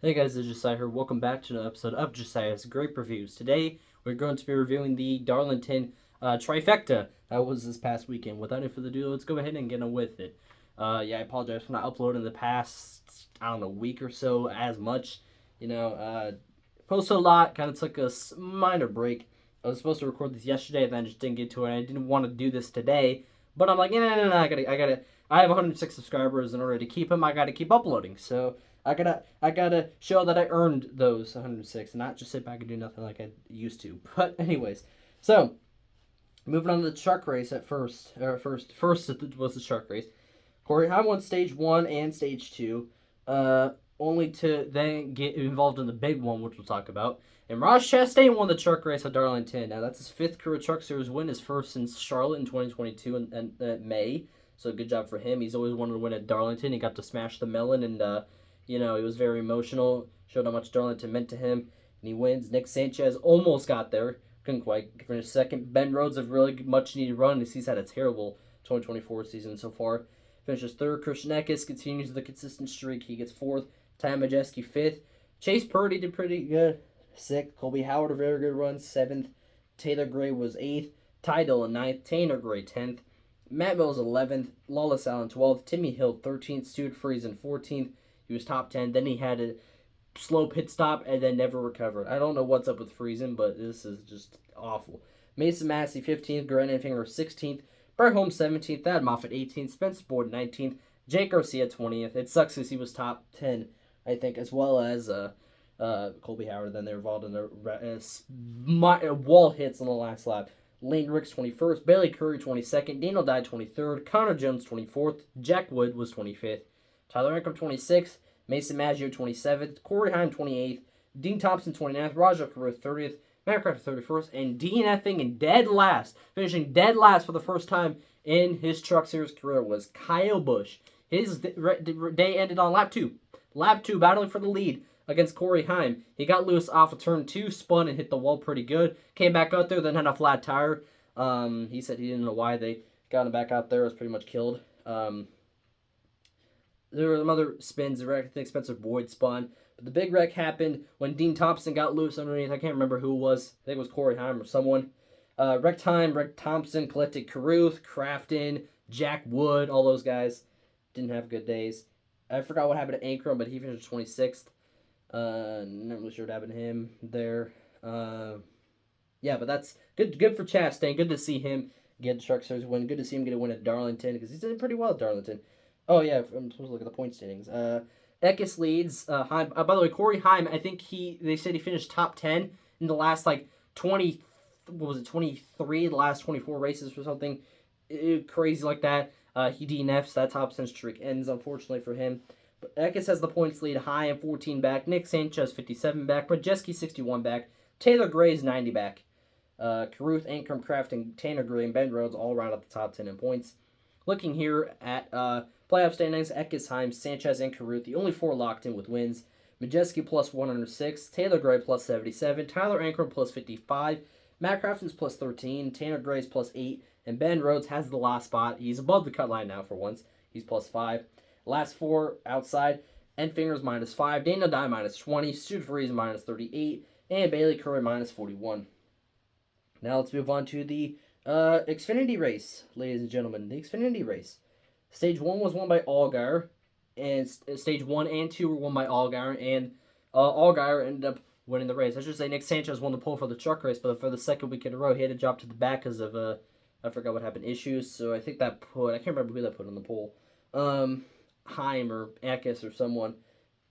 Hey guys, it's Josiah here. Welcome back to another episode of Josiah's Grape Reviews. Today, we're going to be reviewing the Darlington trifecta that was this past weekend. Without any further ado, let's go ahead and get on with it. I apologize for not uploading the past, week or so as much. Posted a lot, kind of took a minor break. I was supposed to record this yesterday, and then I just didn't get to it. I didn't want to do this today, but I'm like, no, I have 106 subscribers. In order to keep them, I gotta keep uploading. So I gotta show that I earned those 106, and not just sit back and do nothing like I used to. But anyways, so moving on to the truck race at first was the truck race. Corey Heim won stage one and stage two, only to then get involved in the big one, which we'll talk about. And Ross Chastain won the truck race at Darlington. Now that's his fifth career Truck Series win, his first since Charlotte in 2022 in May. So good job for him. He's always wanted to win at Darlington. He got to smash the melon, and he was very emotional. Showed how much Darlington meant to him, and he wins. Nick Sanchez almost got there, couldn't quite finish second. Ben Rhodes a really much needed run. He's had a terrible 2024 season so far. Finishes third. Christian Eckes continues the consistent streak. He gets fourth. Ty Majeski fifth. Chase Purdy did pretty good. Sixth. Colby Howard a very good run. Seventh. Taylor Gray was eighth. Ty Dillon ninth. Tanner Gray 10th. Matt Mills 11th. Lawless Allen 12th. Timmy Hill 13th. Stuart Friesen 14th. He was top 10. Then he had a slow pit stop and then never recovered. I don't know what's up with Friesen, but this is just awful. Mason Massey 15th. Grant Enfinger 16th. Brett Holmes 17th. Thad Moffitt 18th. Spencer Boyd 19th. Jake Garcia 20th. It sucks because he was top 10, I think, as well as Colby Howard. Then they're involved in the wall hits on the last lap. Lane Ricks 21st. Bailey Curry 22nd. Daniel Dye 23rd. Connor Jones 24th. Jack Wood was 25th. Tyler Ankrum 26th. Mason Maggio 27th. Corey Heim 28th. Dean Thompson 29th. Raja Carew 30th. Matt Crafter 31st. And Dean Effing in dead last. Finishing dead last for the first time in his Truck Series career was Kyle Busch. His day ended on lap 2. Lap 2, battling for the lead against Corey Heim. He got loose off of turn 2, spun and hit the wall pretty good. Came back out there, then had a flat tire. He said he didn't know why they got him back out there. It was pretty much killed. There were some other spins. I think Spencer Boyd spun. But the big wreck happened when Dean Thompson got loose underneath. I can't remember who it was. I think it was Corey Heim or someone. Wreck time, Rick Thompson collected Caruth, Crafton, Jack Wood, all those guys didn't have good days. I forgot what happened to Ankrum, but he finished 26th. Not really sure what happened to him there. But that's good for Chastain. Good to see him get a Truck Series win. Good to see him get a win at Darlington because he's doing pretty well at Darlington. Oh, yeah, I'm supposed to look at the point standings. Eckes leads. Heim. By the way, Corey Heim, I think they said he finished top 10 in the last, 23, the last 24 races or something. Crazy like that. He DNFs. That top 10 streak ends, unfortunately, for him. But Eckes has the points lead. Heim 14 back. Nick Sanchez 57 back. Majeski 61 back. Taylor Gray's 90 back. Caruth, Ankrum, Kraft, and Tanner Gray and Ben Rhodes all around at the top 10 in points. Looking here at playoff standings, Eckes, Heim, Sanchez, and Caruth, the only 4 locked in with wins. Majeski plus 106, Taylor Gray plus 77, Tyler Ankrum plus 55, Matt Crafton's plus 13, Tanner Gray's plus 8, and Ben Rhodes has the last spot. He's above the cut line now for once. He's plus 5. Last 4 outside, Enfinger's minus 5, Daniel Dye minus 20, Stuart Friesen minus 38, and Bailey Curry minus 41. Now let's move on to the Xfinity race, ladies and gentlemen. The Xfinity race. Stage 1 was won by Allgaier, and Stage 1 and 2 were won by Allgaier, and Allgaier ended up winning the race. I should say Nick Sanchez won the pole for the truck race, but for the second week in a row, he had to drop to the back because of, I forgot what happened, issues, so I think I can't remember who that put on the pole. Heim or Eckes or someone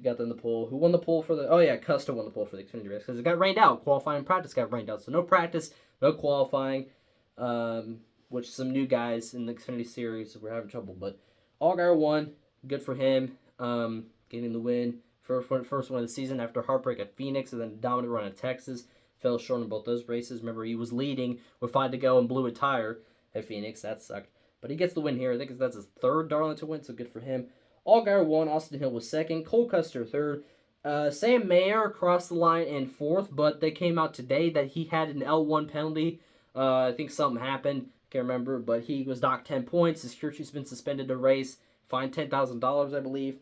got them the pole. Who won the pole for the, Custer won the pole for the Xfinity race, because it got rained out. Qualifying and practice got rained out, so no practice, no qualifying. Which some new guys in the Xfinity Series were having trouble. But Allgaier won. Good for him. Getting the win for first one of the season after heartbreak at Phoenix and then dominant run at Texas. Fell short in both those races. Remember, he was leading with 5 to go and blew a tire at Phoenix. That sucked. But he gets the win here. I think that's his third Darlington win, so good for him. Allgaier won. Austin Hill was second. Cole Custer third. Sam Mayer crossed the line in fourth, but they came out today that he had an L1 penalty. I think something happened. Can't remember, but he was docked 10 points. His crew chief's been suspended a race. Fined $10,000, I believe.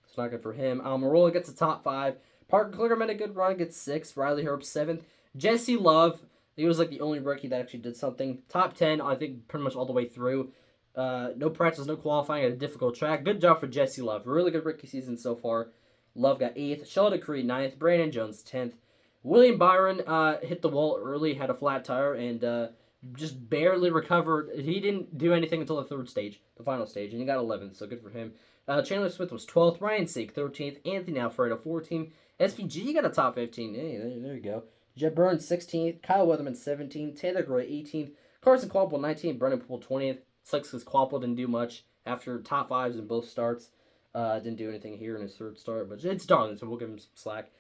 It's not good for him. Almirola gets the top 5. Parker Kligerman had a good run, gets 6th. Riley Herbst 7th. Jesse Love, he was like the only rookie that actually did something. Top 10, I think, pretty much all the way through. No practice, no qualifying at a difficult track. Good job for Jesse Love. Really good rookie season so far. Love got 8th. Sheldon Creed 9th. Brandon Jones 10th. William Byron hit the wall early, had a flat tire, and just barely recovered. He didn't do anything until the third stage, the final stage, and he got 11th, so good for him. Chandler Smith was 12th. Ryan Sieg 13th. Anthony Alfredo 14th. SVG got a top 15. Hey, there you go. Jeb Burns 16th. Kyle Weatherman 17th. Taylor Gray 18th. Carson Quapple 19th. Brendan Poole 20th. Sucks because Quapple didn't do much after top 5s in both starts. Didn't do anything here in his third start, but it's Darlington, so we'll give him some slack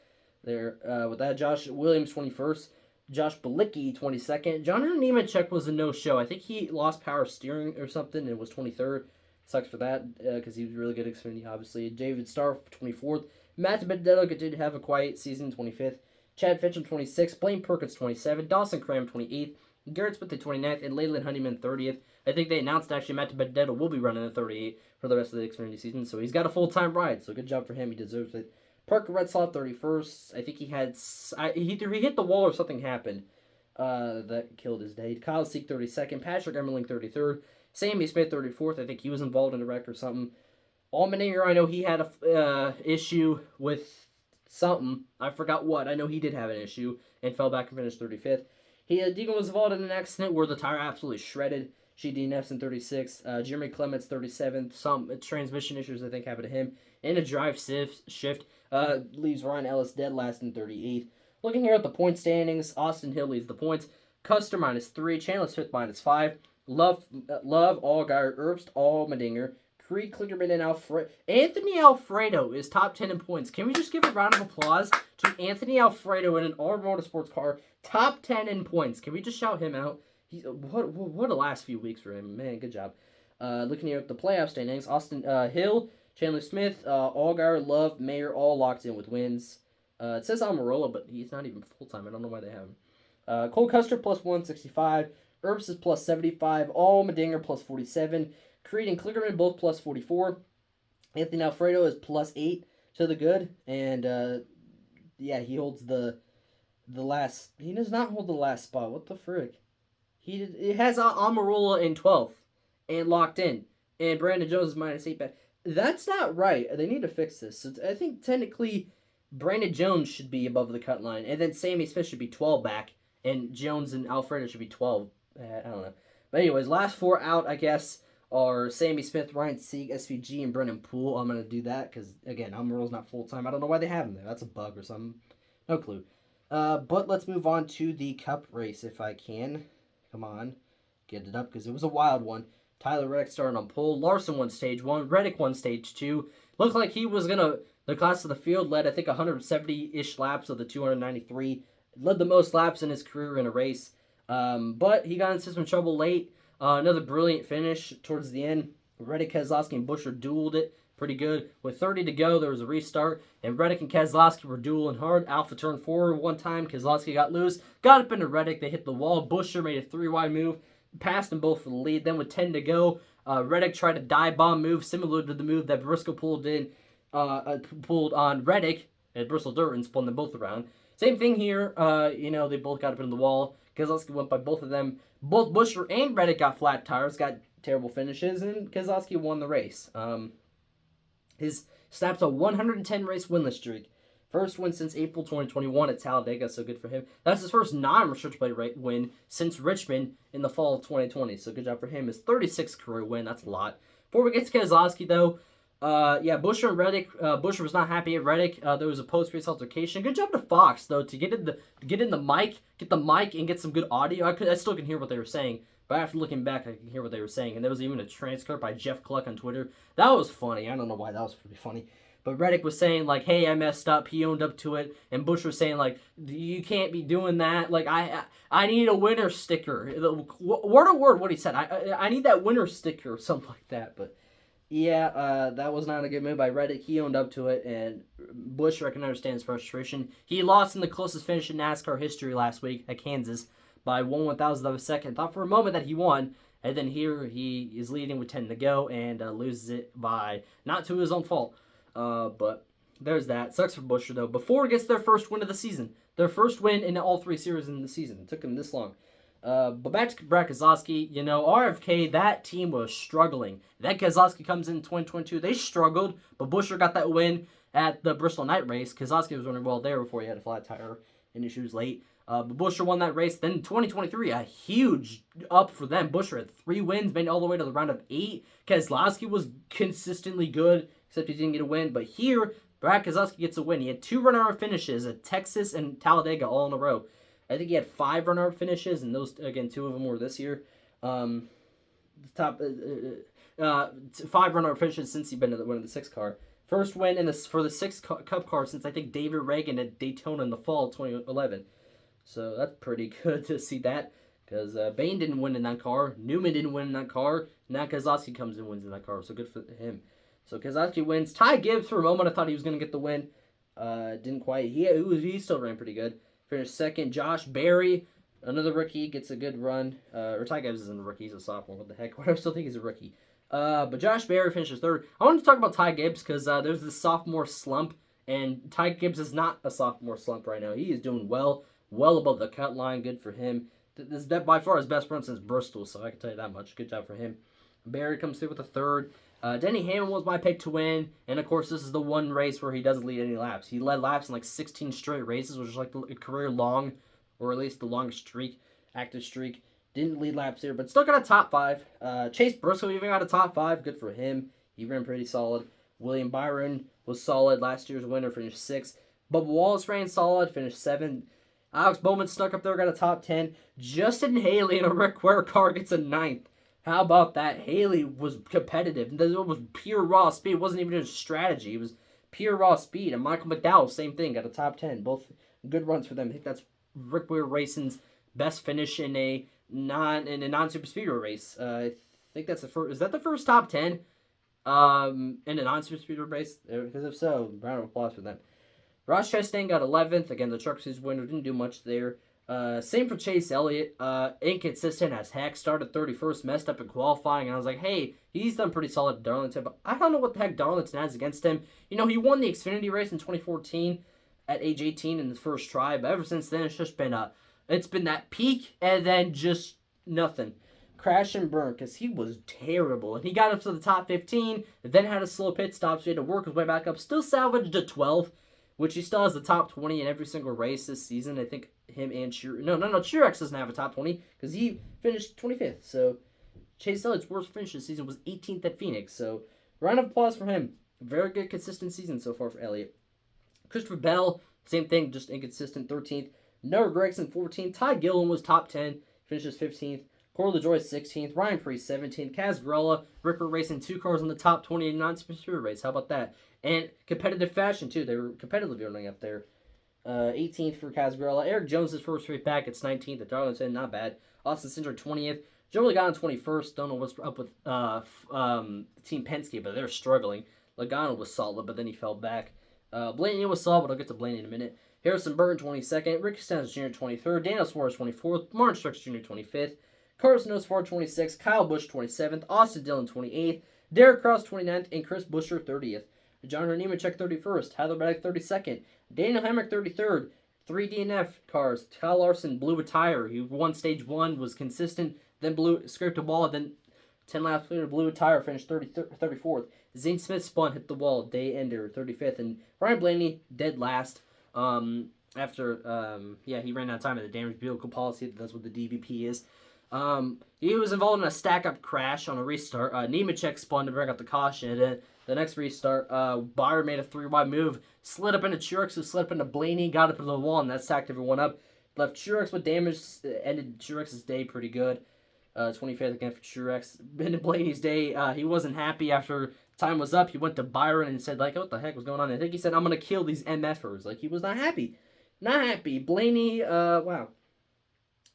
there. With that, Josh Williams 21st. Josh Balicki 22nd. John Nemechek was a no-show. I think he lost power steering or something and was 23rd. Sucks for that because he was really good at Xfinity, obviously. David Starr 24th. Matt Benedetto did have a quiet season, 25th. Chad Fitcham 26th. Blaine Perkins 27th. Dawson Cram 28th. Garrett Smith 29th. And Leyland Honeyman 30th. I think they announced actually Matt Benedetto will be running at 38 for the rest of the Xfinity season, so he's got a full-time ride, so good job for him. He deserves it. Parker Redshaw 31st. I think he had he hit the wall or something happened that killed his day. Kyle Sieg 32nd. Patrick Emmerling 33rd. Sammy Smith 34th. I think he was involved in a wreck or something. Allmendinger, I know he had a issue with something. I forgot what. I know he did have an issue and fell back and finished 35th. Deegan was involved in an accident where the tire absolutely shredded. DNFs in 36th. Jeremy Clements 37th. Some transmission issues I think happened to him. And a drive shift leaves Ryan Ellis dead last in 38th. Looking here at the point standings, Austin Hill leads the points. Custer -3, Chandler Smith -5. Love, Allgaier, Herbst, Allmendinger, Creed, Kligerman, and Alfredo. Anthony Alfredo is top 10 in points. Can we just give a round of applause to Anthony Alfredo in an Auburn Motorsports car? Top 10 in points. Can we just shout him out? What a last few weeks for him. Man, good job. Looking here at the playoff standings, Austin Hill, Chandler Smith, Allgaier, Love, Mayer, all locked in with wins. It says Almirola, but he's not even full-time. I don't know why they have him. Cole Custer +165. Herbst is +75. Allmendinger +47. Creed and Kligerman both +44. Anthony Alfredo is +8 to the good. And, yeah, he holds the last... He does not hold the last spot. What the frick? It has Almirola in 12th and locked in. And Brandon Jones is -8 back. That's not right. They need to fix this. So I think technically Brandon Jones should be above the cut line. And then Sammy Smith should be 12 back. And Jones and Alfredo should be 12. I don't know. But anyways, last 4 out, I guess, are Sammy Smith, Ryan Sieg, SVG, and Brendan Poole. I'm going to do that because, again, Almirola's not full-time. I don't know why they have him there. That's a bug or something. No clue. But let's move on to the Cup race if I can. Come on. Get it up because it was a wild one. Tyler Reddick started on pole. Larson won stage 1. Reddick won stage 2. Looked like he was going to... The class of the field led, I think, 170-ish laps of the 293. Led the most laps in his career in a race. But he got into some trouble late. Another brilliant finish towards the end. Reddick, Keselowski, and Buescher dueled it pretty good. With 30 to go, there was a restart. And Reddick and Keselowski were dueling hard. Alpha turned forward one time. Keselowski got loose. Got up into Reddick. They hit the wall. Buescher made a 3-wide move. Passed them both for the lead. Then with 10 to go, Reddick tried a dive bomb move similar to the move that Briscoe pulled on Reddick at Bristol Dirt and spun them both around. Same thing here. They both got up into the wall. Keselowski went by both of them. Both Buescher and Reddick got flat tires, got terrible finishes, and Keselowski won the race. His snaps a 110 race winless streak. First win since April 2021 at Talladega, so good for him. That's his first non-restricted plate win since Richmond in the fall of 2020, so good job for him. His 36th career win, that's a lot. Before we get to Keselowski, though, Buescher and Reddick. Buescher was not happy at Reddick. There was a post-race altercation. Good job to Fox though to get in the mic, and get some good audio. I still can hear what they were saying, but after looking back, I can hear what they were saying. And there was even a transcript by Jeff Cluck on Twitter. That was funny. I don't know why that was pretty funny. But Reddick was saying, like, hey, I messed up. He owned up to it. And Buescher was saying, like, you can't be doing that. Like, I need a winner sticker. Word to word what he said. I need that winner sticker or something like that. But, yeah, that was not a good move by Reddick. He owned up to it. And Buescher, I can understand his frustration. He lost in the closest finish in NASCAR history last week at Kansas by 1/1000th of a second. Thought for a moment that he won. And then here he is leading with 10 to go and loses it by not to his own fault. But there's that. Sucks for Busher, though. Before it gets their first win of the season. Their first win in all 3 series in the season. It took them this long. But back to Brad Keselowski, RFK, that team was struggling. Then Keselowski comes in 2022. They struggled, but Busher got that win at the Bristol night race. Keselowski was running well there before he had a flat tire and issues late. But Busher won that race. Then 2023, a huge up for them. Busher had 3 wins, made it all the way to the round of 8. Keselowski was consistently good, except he didn't get a win. But here, Brad Keselowski gets a win. He had 2 runner-up finishes at Texas and Talladega all in a row. I think he had 5 runner-up finishes, and those, again, 2 of them were this year. 5 runner-up finishes since he's been in the 6 car. First win for the 6 Cup car since, I think, David Reagan at Daytona in the fall of 2011. So that's pretty good to see that, because Bain didn't win in that car. Newman didn't win in that car. Now Keselowski comes and wins in that car, so good for him. So Keselowski wins. Ty Gibbs, for a moment, I thought he was going to get the win. Didn't quite. He still ran pretty good. Finished second. Josh Berry, another rookie, gets a good run. Or Ty Gibbs isn't a rookie. He's a sophomore. What the heck? I still think he's a rookie. But Josh Berry finishes third. I wanted to talk about Ty Gibbs because there's this sophomore slump, and Ty Gibbs is not a sophomore slump right now. He is doing well above the cut line. Good for him. This is by far his best run since Bristol, so I can tell you that much. Good job for him. Berry comes through with a third. Denny Hamlin was my pick to win, and of course this is the one race where he doesn't lead any laps. He led laps in like 16 straight races, which is like a career long, or at least the longest active streak. Didn't lead laps here, but still got a top 5. Chase Briscoe even got a top 5. Good for him. He ran pretty solid. William Byron was solid. Last year's winner, finished 6th. Bubba Wallace ran solid, finished 7th. Alex Bowman stuck up there, got a top 10. Justin Haley in a Rick Ware car gets a 9th. How about that? Haley was competitive. It was pure raw speed. It wasn't even a strategy. It was pure raw speed. And Michael McDowell, same thing, got a top 10. Both good runs for them. I think that's Rick Ware Racing's best finish in a non-super speedway race. I think that's the first. Is that the first top 10 in a non-super speedway race? Because if so, round of applause for them. Ross Chastain got 11th. Again, the Truck Series winner didn't do much there. Same for Chase Elliott. Inconsistent as heck. Started 31st, messed up in qualifying, and I was like, hey, he's done pretty solid at Darlington, but I don't know what the heck Darlington has against him. He won the Xfinity race in 2014 at age 18 in his first try, but ever since then, it's just been that peak, and then just nothing. Crash and burn, because he was terrible, and he got up to the top 15, then had a slow pit stop, so he had to work his way back up, still salvaged a 12th, which he still has the top 20 in every single race this season. I think him and Truex doesn't have a top 20 because he finished 25th. So Chase Elliott's worst finish this season was 18th at Phoenix. So round of applause for him. Very good, consistent season so far for Elliott. Christopher Bell, same thing, just inconsistent, 13th. Noah Gragson, 14th. Ty Gilliland was top 10, finishes 15th. Corey LaJoie, 16th. Ryan Preece, 17th. Kaz Grella, Rick Ware Racing, 2 cars in the top 20 in non-super race. How about that? And competitive fashion, too. They were competitively running up there. 18th for Kaz Grella. Eric Jones' first race back. It's 19th at Darlington. Not bad. Austin Cindric, 20th. Joe Logano, 21st. Don't know what's up with Team Penske, but they're struggling. Logano was solid, but then he fell back. Blaney was solid, but I'll get to Blaney in a minute. Harrison Burton, 22nd. Ricky Stenhouse Jr., 23rd. Daniel Suarez, 24th. Martin Truex Jr., 25th. Carson Osford, 26th. Kyle Busch, 27th. Austin Dillon, 28th. Derek Cross, 29th. And Chris Buescher, 30th. John Nemechek, 31st. Tyler Reddick, 32nd. Daniel Hemrick, 33rd. 3 DNF cars. Kyle Larson blew a tire. He won stage 1, was consistent, then scraped a wall, then 10 laps later blew a tire, finished 34th. Zane Smith spun, hit the wall, day ender, 35th. And Ryan Blaney, dead last. After he ran out of time at the damage vehicle policy. That's what the DVP is. He was involved in a stack-up crash on a restart. Nemechek spun to bring out the caution, and then the next restart, Byer made a 3-wide move, slid up into Truex, who slid up into Blaney, got up into the wall, and that stacked everyone up. Left Truex with damage, ended Truex's day pretty good. 25th again for Truex. Into Blaney's day, he wasn't happy after time was up. He went to Byron and said, what the heck was going on? I think he said, I'm going to kill these MFers. He was not happy. Not happy. Blaney, wow.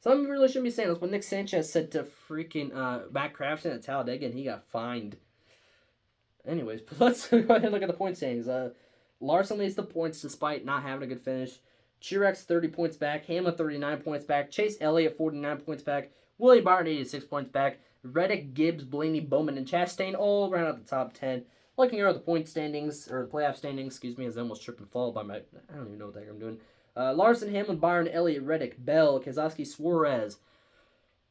Some really shouldn't be saying this, but Nick Sanchez said to freaking Matt Crafton at Talladega, and he got fined. Anyways, but let's go ahead and look at the point standings. Larson leads the points despite not having a good finish. Truex 30 points back. Hamlin 39 points back. Chase Elliott 49 points back. William Byron 86 points back. Reddick, Gibbs, Blaney, Bowman, and Chastain all round out the top 10. Looking over the point standings, or the playoff standings, excuse me, as I almost tripped and fall by my, I don't even know what the heck I'm doing. Larson, Hamlin, Byron, Elliott, Reddick, Bell, Keselowski, Suarez,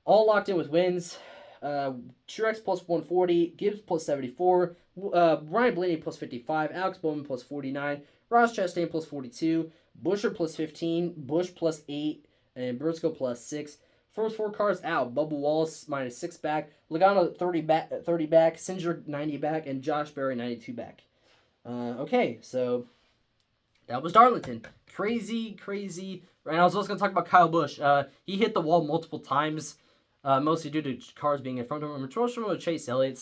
all locked in with wins. Truex plus 140, Gibbs plus 74, Ryan Blaney plus 55, Alex Bowman plus 49, Ross Chastain plus 42, Buescher plus 15, Busch plus 8, and Briscoe plus 6. First 4 cars out. Bubba Wallace minus 6 back, Logano 30 back, Singer 90 back, and Josh Berry 92 back. Okay, so that was Darlington. Crazy. And I was also going to talk about Kyle Busch. He hit the wall multiple times. Mostly due to cars being in front of him. Unfortunately, with Chase Elliott,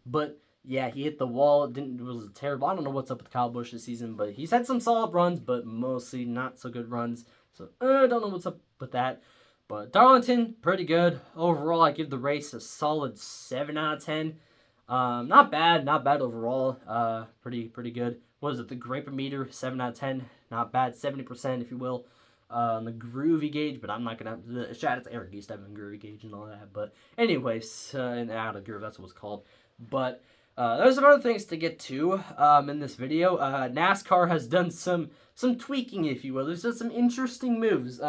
but yeah, he hit the wall. It was terrible. I don't know what's up with Kyle Busch this season, but he's had some solid runs, but mostly not so good runs. So I don't know what's up with that. But Darlington, pretty good overall. I give the race a solid 7 out of 10. Not bad overall. Pretty good. What is it? The Grape meter, 7 out of 10. Not bad, 70% if you will. On the groovy gauge, but I'm not gonna shout out to Eric used to have a groovy gauge and all that. But anyways, and out of groove, that's what it's called. But there's some other things to get to in this video. NASCAR has done some tweaking, if you will. There's done some interesting moves.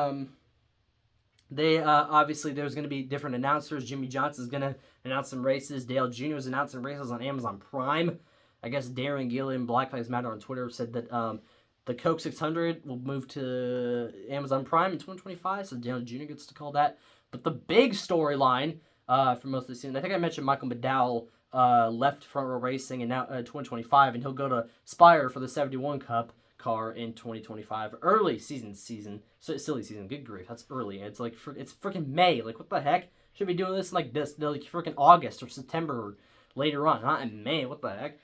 They obviously there's gonna be different announcers. Jimmy Johnson's gonna announce some races. Dale Jr. is announcing races on Amazon Prime. I guess Darren Gilliam, Black Lives Matter on Twitter, said that the Coke 600 will move to Amazon Prime in 2025, so Dale Jr. gets to call that. But the big storyline for most of the season, I think I mentioned Michael McDowell left Front Row Racing and now 2025, and he'll go to Spire for the 71 Cup car in 2025. Early season. So silly season. Good grief, that's early. It's like it's freaking May. Like what the heck? Should be doing this like this, like freaking August or September or later on, not in May. What the heck?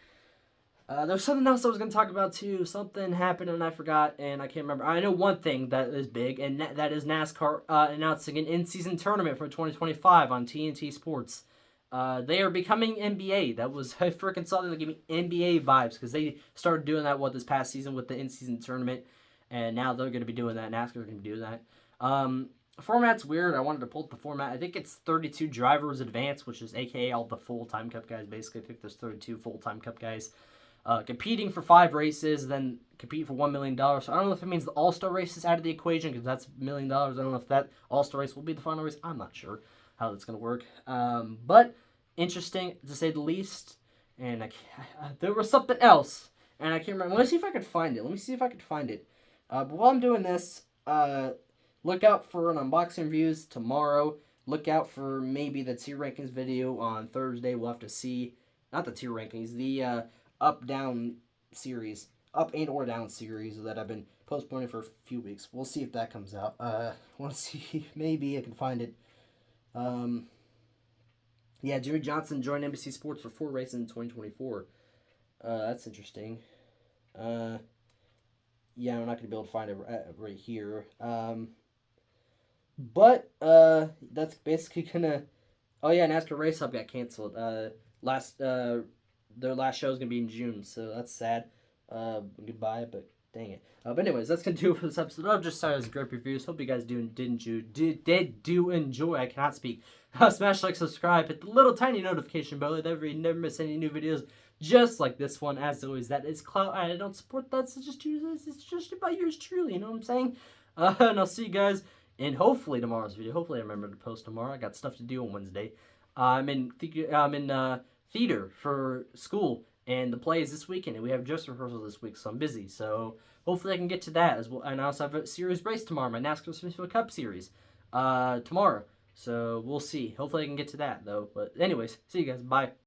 There's something else I was going to talk about too. Something happened and I forgot, and I can't remember. I know one thing that is big, and that is NASCAR announcing an in-season tournament for 2025 on TNT Sports. They are becoming NBA. That was, I freaking saw that gave me NBA vibes, because they started doing that, this past season with the in-season tournament, and now they're going to be doing that. NASCAR's going to be doing that. Format's weird. I wanted to pull up the format. I think it's 32 drivers advanced, which is aka all the full-time Cup guys, basically. I think there's 32 full-time Cup guys. Competing for 5 races, then compete for $1 million. So I don't know if it means the All-Star race is out of the equation, because that's $1 million. I don't know if that All-Star race will be the final race. I'm not sure how that's going to work. But interesting, to say the least. And there was something else, and I can't remember. Let me see if I can find it. But while I'm doing this, look out for an unboxing reviews tomorrow. Look out for maybe the tier rankings video on Thursday. We'll have to see. Not the tier rankings, the up and or down series that I've been postponing for a few weeks. We'll see if that comes out. Want to see if maybe I can find it. Yeah, Jimmy Johnson joined NBC Sports for 4 races in 2024. That's interesting. Yeah, I'm not going to be able to find it right here. But that's basically gonna. Oh yeah, NASCAR Race Hub got canceled. Their last show is going to be in June, so that's sad. Goodbye, but dang it. But anyways, that's going to do it for this episode of Josiah's Grape Reviews. Hope you guys did enjoy. I cannot speak. Smash like, subscribe, hit the little tiny notification bell so you never miss any new videos just like this one. As always, that is clout. I don't support that. It's just about yours truly, you know what I'm saying? And I'll see you guys in hopefully tomorrow's video. Hopefully I remember to post tomorrow. I got stuff to do on Wednesday. I'm in theater for school, and the play is this weekend, and we have dress rehearsal this week, so I'm busy. So hopefully I can get to that as well. And I also have a series race tomorrow, my NASCAR Smithfield Cup series tomorrow. So we'll see. Hopefully I can get to that though. But anyways, see you guys. Bye.